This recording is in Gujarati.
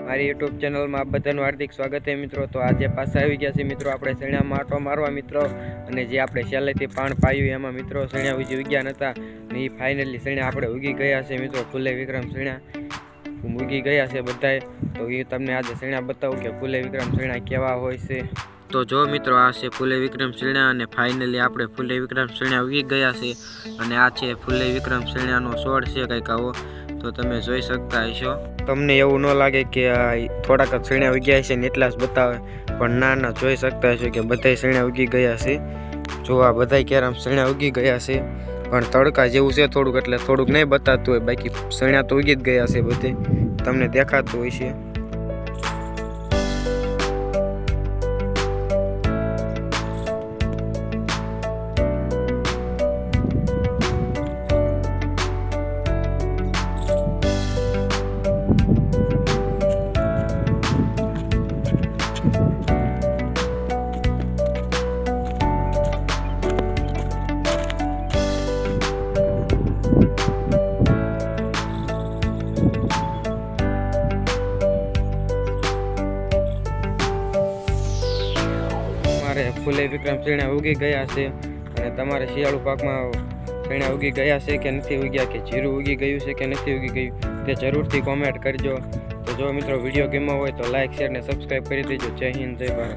મારી યુટ્યુબ ચેનલમાં આપ બધાનું હાર્દિક સ્વાગત છે મિત્રો। તો આજે પાછા આવી ગયા છે મિત્રો આપણે સણિયામાં આંટો મારવા મિત્રો। અને જે આપણે પહેલેથી પાણ પાયું એમાં મિત્રો સણિયા ઉજી ઉગ્યા નહોતા ને એ ફાઇનલી સણિયા આપણે ઉગી ગયા છે મિત્રો। ફૂલે વિક્રમ સણિયા ઉગી ગયા છે બધાએ। તો એ તમને આજે સણિયા બતાવું કે ફૂલે વિક્રમ સણિયા કેવા હોય છે। તો જો મિત્રો આ છે ફૂલે વિક્રમ સણિયા અને ફાઇનલી આપણે ફૂલે વિક્રમ સણિયા ઉગી ગયા છે। અને આ છે ફૂલે વિક્રમ સણિયાનો છોડ છે કંઈક આવો। તો તમે જોઈ શકતા હશો। તમને એવું ન લાગે કે થોડાક જ સણિયા ઉગ્યા છે ને એટલા જ બતાવે, પણ ના જોઈ શકતા હશો કે બધાય સણિયા ઉગી ગયા છે। જો આ બધાય કેરામ સણિયા ઉગી ગયા છે, પણ તડકા જેવું છે થોડુંક, એટલે થોડુંક નહીં બતાતું હોય, બાકી સણિયા તો ઉગી જ ગયા છે બધે, તમને દેખાતું હોય છે। ફૂલે વિક્રમ સણિયા ઉગી ગયા છે અને તમારે શિયાળુ પાકમાં સણિયા ઉગી ગયા છે કે નથી ઉગ્યા, કે જીરું ઉગી ગયું છે કે નથી ઉગી ગયું, તે જરૂરથી કોમેન્ટ કરજો। તો જો મિત્રો વિડીયો ગમ્યો હોય તો લાઇક શેર ને સબસ્ક્રાઈબ કરી દેજો। જય હિન્દ, જય ભારત।